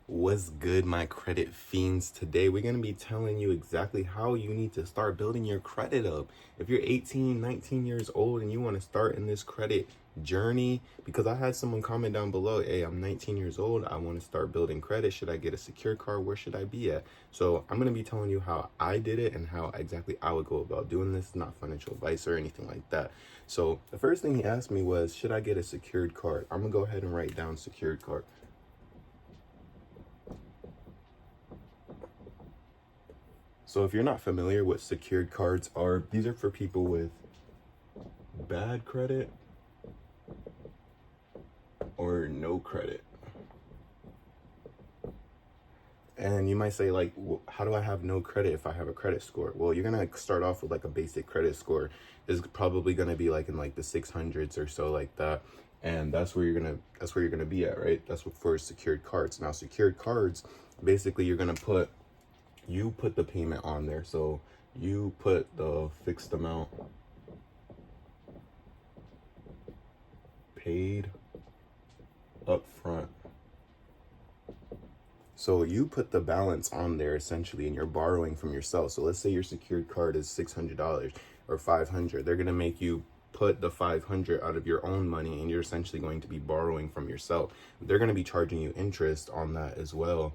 What's good, my credit fiends? Today we're going to be telling you exactly how you need to start building your credit up. If you're 18, 19 years old and you want to start in this credit journey, because I had someone comment down below, hey, I'm 19 years old, I want to start building credit. Should I get a secured card? Where should I be at? So I'm going to be telling you how I did it and how exactly I would go about doing this. Not financial advice or anything like that. So the first thing he asked me was, should I get a secured card? I'm going to go ahead and write down secured card. So if you're not familiar what secured cards are, these are for people with bad credit or no credit. And you might say, like, well, how do I have no credit if I have a credit score? Well, you're going to start off with like a basic credit score. Is probably going to be like in like the 600s or so, like that. And that's where you're going to be at, right? That's what for secured cards. Now, secured cards, basically you're going to put the payment on there. So you put the fixed amount paid up front. So you put the balance on there essentially, and you're borrowing from yourself. So let's say your secured card is $600 or $500. They're going to make you put the $500 out of your own money, and you're essentially going to be borrowing from yourself. They're going to be charging you interest on that as well,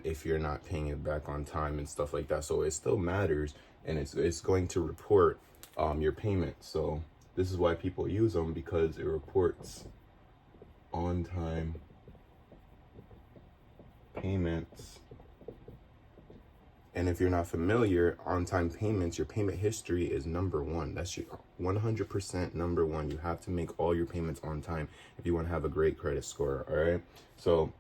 if you're not paying it back on time and stuff like that. So it still matters, and it's going to report your payment. So this is why people use them, because it reports on time payments. And if you're not familiar, on-time payments, your payment history is number one. That's your 100% number one. You have to make all your payments on time if you want to have a great credit score. All right. So,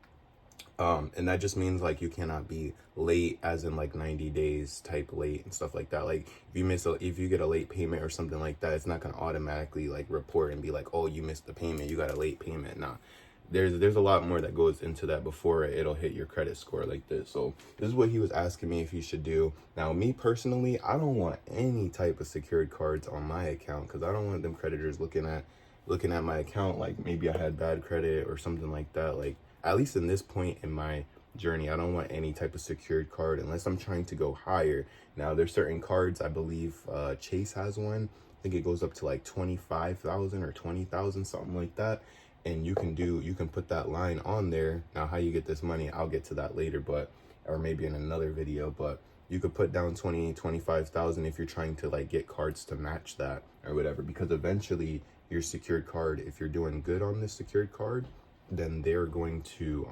and that just means like you cannot be late, as in like 90 days type late and stuff like that. Like if you get a late payment or something like that, it's not going to automatically like report and be like, oh, you missed the payment, you got a late payment. Nah. There's a lot more that goes into that before it'll hit your credit score like this. So this is what he was asking me if you should do. Now, me personally, I don't want any type of secured cards on my account, because I don't want them creditors looking at my account like maybe I had bad credit or something like that. Like, at least in this point in my journey, I don't want any type of secured card unless I'm trying to go higher. Now, there's certain cards, I believe Chase has one. I think it goes up to like 25,000 or 20,000, something like that. And you can put that line on there. Now, how you get this money, I'll get to that later, or maybe in another video, but you could put down 25,000 if you're trying to like get cards to match that or whatever, because eventually your secured card, if you're doing good on this secured card, then they're going to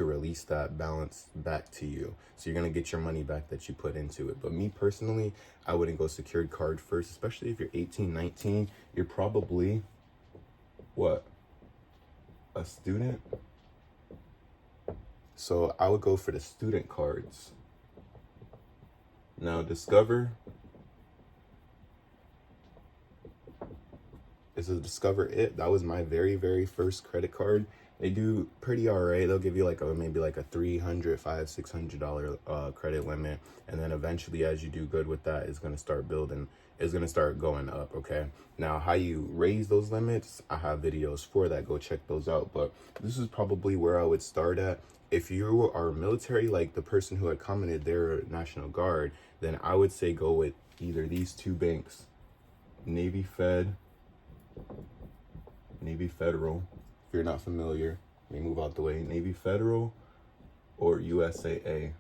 release that balance back to you. So you're going to get your money back that you put into it. But me personally, I wouldn't go secured card first, especially if you're 18, 19, you're probably a student. So I would go for the student cards. Now, Discover is a Discover It. That was my very, very first credit card. They do pretty all right. They'll give you like maybe like a $300, $600 credit limit, and then eventually, as you do good with that, it's gonna start building. It's gonna start going up. Okay. Now, how you raise those limits, I have videos for that. Go check those out. But this is probably where I would start at. If you are military, like the person who had commented, they're National Guard, then I would say go with either these two banks, Navy Federal. If you're not familiar, let me move out the way. Navy Federal or USAA.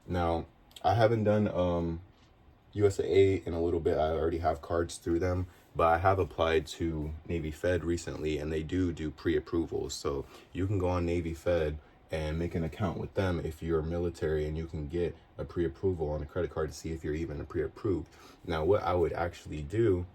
Now, I haven't done USAA in a little bit. I already have cards through them, but I have applied to Navy Fed recently, and they do pre-approvals. So you can go on Navy Fed and make an account with them if you're military, and you can get a pre-approval on a credit card to see if you're even pre-approved. Now, what I would actually do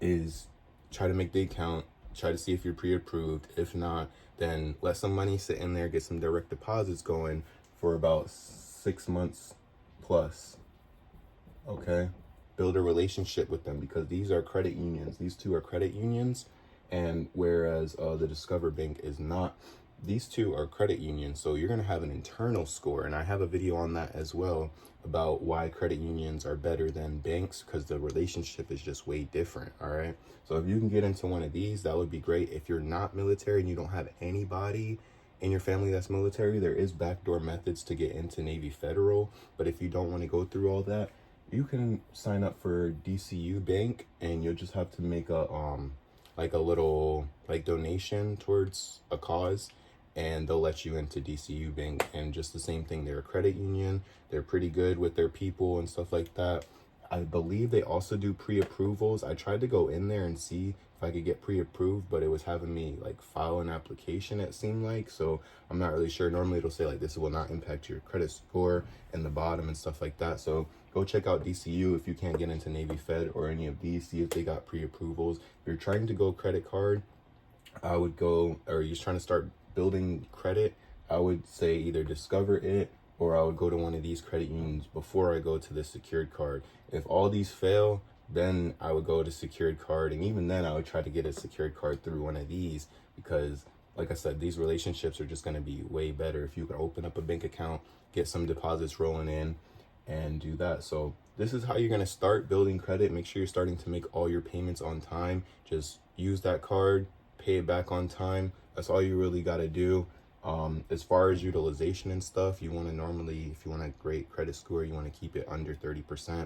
is try to make the account, try to see if you're pre-approved. If not, then let some money sit in there, get some direct deposits going for about 6 months plus. Okay, build a relationship with them, because these are credit unions. These two are credit unions, and whereas the Discover Bank is not. These two are credit unions, so you're going to have an internal score, and I have a video on that as well about why credit unions are better than banks, because the relationship is just way different. All right, so if you can get into one of these, that would be great. If you're not military and you don't have anybody in your family that's military, there is backdoor methods to get into Navy Federal. But if you don't want to go through all that, you can sign up for DCU Bank, and you'll just have to make a like a little like donation towards a cause, and they'll let you into DCU Bank. And just the same thing, they're a credit union. They're pretty good with their people and stuff like that. I believe they also do pre-approvals. I tried to go in there and see if I could get pre-approved, but it was having me like file an application, it seemed like. So I'm not really sure. Normally it'll say like this will not impact your credit score in the bottom and stuff like that. So go check out DCU if you can't get into Navy Fed or any of these. See if they got pre-approvals. If you're trying to go credit card, I would go, or you're trying to start building credit, I would say either discover it, or I would go to one of these credit unions before I go to the secured card. If all these fail, then I would go to secured card. And even then I would try to get a secured card through one of these, because like I said, these relationships are just going to be way better if you can open up a bank account, get some deposits rolling in, and do that. So this is how you're going to start building credit. Make sure you're starting to make all your payments on time. Just use that card, pay it back on time. That's all you really got to do. As far as utilization and stuff, you want to normally, if you want a great credit score, you want to keep it under 30%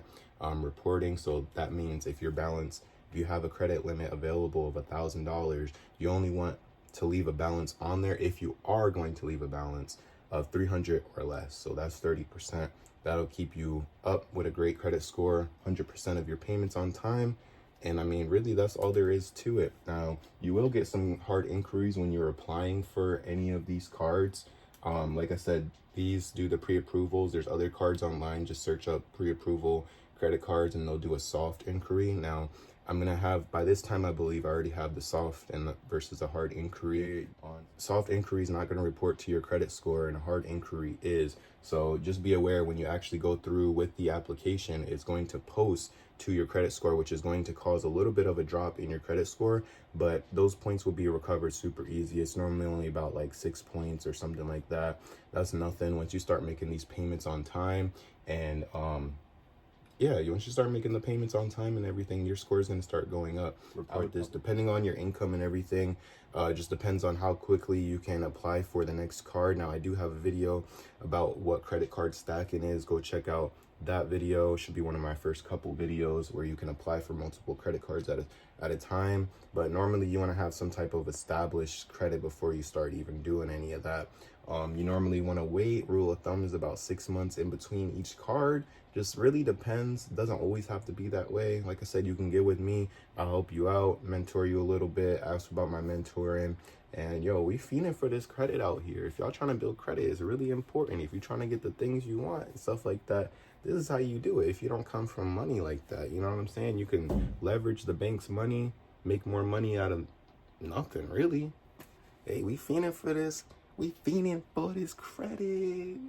reporting. So that means if your balance, if you have a credit limit available of $1,000, you only want to leave a balance on there, if you are going to leave a balance, of 300 or less. So that's 30%. That'll keep you up with a great credit score, 100% of your payments on time. And I mean, really, that's all there is to it. Now, you will get some hard inquiries when you're applying for any of these cards. Like I said, these do the pre-approvals. There's other cards online. Just search up pre-approval credit cards and they'll do a soft inquiry. Now, I'm going to have, by this time, I believe I already have the soft and versus a hard inquiry on. Soft inquiry is not going to report to your credit score, and a hard inquiry is. So just be aware when you actually go through with the application, it's going to post to your credit score, which is going to cause a little bit of a drop in your credit score, but those points will be recovered super easy. It's normally only about like 6 points or something like that. That's nothing once you start making these payments on time. And once you start making the payments on time and everything, your score is going to start going up. Report this, depending on your income and everything. It just depends on how quickly you can apply for the next card. Now, I do have a video about what credit card stacking is. Go check out that video. It should be one of my first couple videos where you can apply for multiple credit cards at a time. But normally you want to have some type of established credit before you start even doing any of that. You normally want to wait. Rule of thumb is about 6 months in between each card. Just really depends. It doesn't always have to be that way. Like I said, you can get with me. I'll help you out, mentor you a little bit, ask about my mentoring. And yo, we fiending for this credit out here. If y'all trying to build credit, it's really important. If you're trying to get the things you want and stuff like that, this is how you do it. If you don't come from money like that, you know what I'm saying? You can leverage the bank's money, make more money out of nothing, really. Hey, we fiending for this. We fiending for this credit.